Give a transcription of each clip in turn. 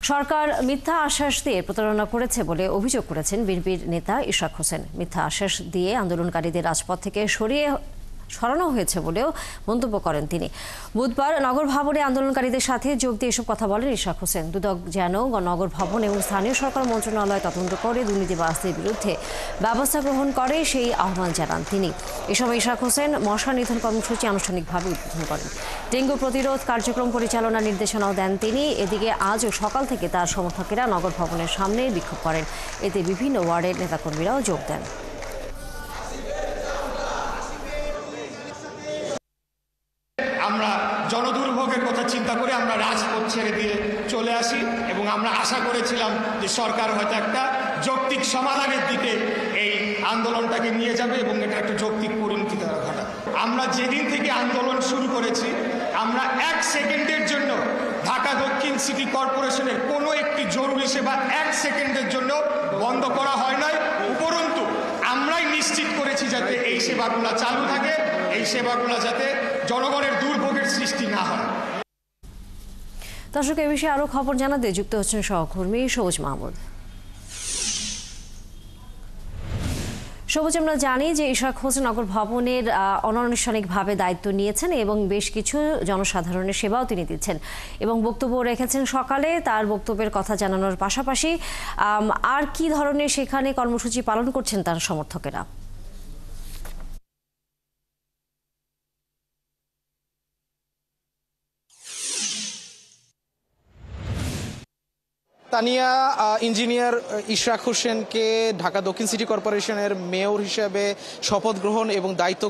সরকার মিথ্যা আশ্বাস দিয়ে প্রতারণা করেছে বলে অভিযোগ করেছেন বিএনপির নেতা ইশরাক হোসেন। মিথ্যা আশ্বাস দিয়ে আন্দোলনকারীদের রাজপথ থেকে সরানো হয়েছে বলেও মন্তব্য করেন তিনি। বুধবার নগর ভবনে আন্দোলনকারীদের সাথে যোগ দিয়ে এসব কথা বলেন ইশরাক হোসেন। দুদক যেন নগর ভবন এবং স্থানীয় সরকার মন্ত্রণালয় তদন্ত করে দুর্নীতিবাজদের বিরুদ্ধে ব্যবস্থা গ্রহণ করে সেই আহ্বান জানান তিনি। এ সময় ইশরাক হোসেন মশা নিধন কর্মসূচি আনুষ্ঠানিকভাবে উদ্বোধন করেন। ডেঙ্গু প্রতিরোধ কার্যক্রম পরিচালনার নির্দেশনাও দেন তিনি। এদিকে আজও সকাল থেকে তার সমর্থকেরা নগর ভবনের সামনে বিক্ষোভ করেন। এতে বিভিন্ন ওয়ার্ডের নেতাকর্মীরাও যোগ দেন। আমরা জনদুর্ভোগের কথা চিন্তা করে আমরা রাজপথ ছেড়ে দিয়ে চলে আসি এবং আমরা আশা করেছিলাম যে সরকার হয়তো একটা যৌক্তিক সমাধানের দিকে এই আন্দোলনটাকে নিয়ে যাবে এবং এটা একটা যৌক্তিক পরিণতি দ্বারা ঘটাবে। আমরা যেদিন থেকে আন্দোলন শুরু করেছি আমরা 1 সেকেন্ডের জন্য ঢাকা দক্ষিণ সিটি কর্পোরেশনের কোনো একটি জরুরি সেবা 1 সেকেন্ডের জন্য বন্ধ করা হয় নাই। উপরন্তু আমরাই নিশ্চিত করেছি যাতে এই সেবাগুলো চালু থাকে, এই সেবাগুলো যাতে জনগণের দুর্ভোগের সৃষ্টি না হয়। দর্শক, এ বিষয়ে আরো খবর জানাতে যুক্ত হচ্ছেন সহকর্মী সবুজ মাহমুদ। সবুজ, আমরা জানি যে ইশরাক হোসেন নগর ভবনের অনানুষ্ঠানিকভাবে দায়িত্ব নিয়েছেন এবং বেশ কিছু জনসাধারণের সেবাও তিনি দিচ্ছেন এবং বক্তব্য রেখেছেন। সকালে তার বক্তব্যের কথা জানানোর পাশাপাশি আর কি ধরনের সেখানে কর্মসূচি পালন করছেন তার সমর্থকেরা? তানিয়া, ইঞ্জিনিয়ার ইশরাক হোসেনকে ঢাকা দক্ষিণ সিটি কর্পোরেশনের মেয়র হিসেবে শপথ গ্রহণ এবং দায়িত্ব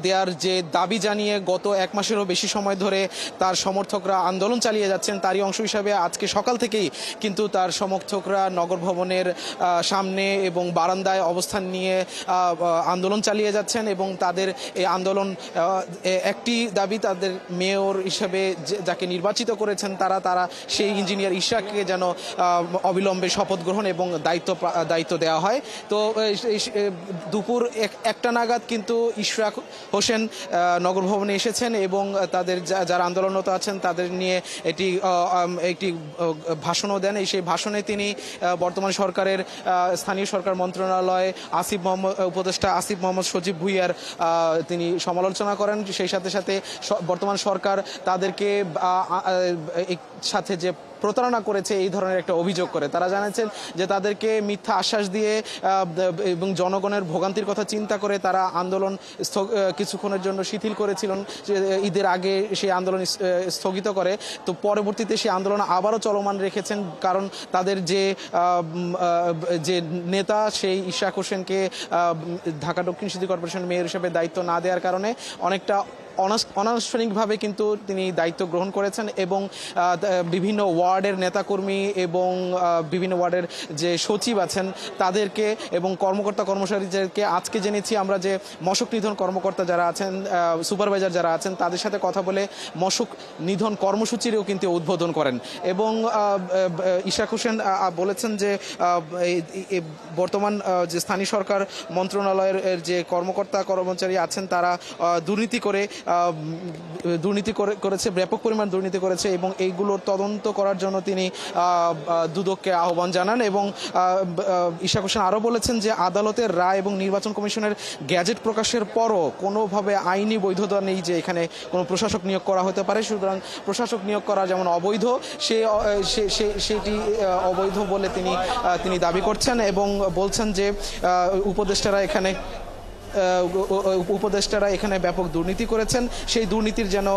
দেওয়ার যে দাবি জানিয়ে গত 1 মাসেরও বেশি সময় ধরে তার সমর্থকরা আন্দোলন চালিয়ে যাচ্ছেন, তারই অংশ হিসাবে আজকে সকাল থেকেই কিন্তু তার সমর্থকরা নগর ভবনের সামনে এবং বারান্দায় অবস্থান নিয়ে আন্দোলন চালিয়ে যাচ্ছেন এবং তাদের এই আন্দোলন একটি দাবি, তাদের মেয়র হিসেবে যাকে নির্বাচিত করেছেন তারা সেই ইঞ্জিনিয়ার ইশরাককে যেন অবিলম্বে শপথ গ্রহণ এবং দায়িত্ব দেওয়া হয়। তো দুপুর 1টা নাগাদ কিন্তু ইশরাক হোসেন নগর ভবনে এসেছেন এবং তাদের যারা আন্দোলনরত আছেন তাদের নিয়ে একটি ভাষণও দেন। সেই ভাষণে তিনি বর্তমান সরকারের স্থানীয় সরকার মন্ত্রণালয় উপদেষ্টা আসিফ মোহাম্মদ সজীব ভুঁইয়ার তিনি সমালোচনা করেন। সেই সাথে সাথে বর্তমান সরকার তাদেরকে সাথে যে প্রতারণা করেছে এই ধরনের একটা অভিযোগ করে তারা জানাচ্ছেন যে তাদেরকে মিথ্যা আশ্বাস দিয়ে এবং জনগণের ভোগান্তির কথা চিন্তা করে তারা আন্দোলন কিছুক্ষণের জন্য শিথিল করেছিলেন। ঈদের আগে সেই আন্দোলন স্থগিত করে, তো পরবর্তীতে সেই আন্দোলন আবারও চলমান রেখেছেন, কারণ তাদের যে নেতা সেই ইশরাক হোসেনকে ঢাকা দক্ষিণ সিটি কর্পোরেশন মেয়র হিসেবে দায়িত্ব না দেওয়ার কারণে অনেকটা অনানুষ্ঠানিকভাবে কিন্তু তিনি দায়িত্ব গ্রহণ করেছেন এবং বিভিন্ন ওয়ার্ডের নেতাকর্মী এবং বিভিন্ন ওয়ার্ডের যে সচিব আছেন তাদেরকে এবং কর্মচারীদেরকে আজকে জেনেছি আমরা যে মশক নিধন কর্মকর্তা যারা আছেন, সুপারভাইজার যারা আছেন তাদের সাথে কথা বলে মশক নিধন কর্মসূচিরও কিন্তু উদ্বোধন করেন এবং ইশরাক হোসেন বলেছেন যে বর্তমান যে স্থানীয় সরকার মন্ত্রণালয়ের যে কর্মচারী আছেন তারা দুর্নীতি করেছে, ব্যাপক পরিমাণ দুর্নীতি করেছে এবং এইগুলোর তদন্ত করার জন্য তিনি দুদককে আহ্বান জানান এবং ইশরাক হোসেন আরও বলেছেন যে আদালতের রায় এবং নির্বাচন কমিশনের গ্যাজেট প্রকাশের পরও কোনোভাবে আইনি বৈধতা নেই যে এখানে কোনো প্রশাসক নিয়োগ করা হতে পারে, সুতরাং প্রশাসক নিয়োগ করা যেমন অবৈধ সেটি অবৈধ বলে তিনি দাবি করছেন এবং বলছেন যে উপদেষ্টারা এখানে ব্যাপক দুর্নীতি করেছেন, সেই দুর্নীতির যেন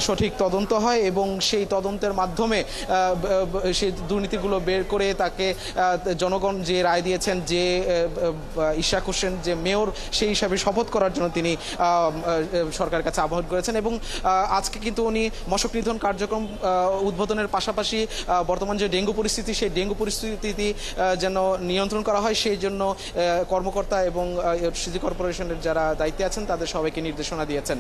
সঠিক তদন্ত হয় এবং সেই তদন্তের মাধ্যমে সেই দুর্নীতিগুলো বের করে তাকে জনগণ যে রায় দিয়েছেন যে ইশরাক হোসেন যে মেয়র সেই হিসাবে শপথ করার জন্য তিনি সরকারের কাছে আহ্বান করেছেন এবং আজকে কিন্তু উনি মশক নিধন কার্যক্রম উদ্বোধনের পাশাপাশি বর্তমান যে ডেঙ্গু পরিস্থিতি সেই ডেঙ্গু পরিস্থিতি যেন নিয়ন্ত্রণ করা হয় সেই জন্য কর্মকর্তা এবং সিটি কর্পোরেশন যারা দায়িত্বে আছেন তাদের সবাইকে নির্দেশনা দিয়েছেন।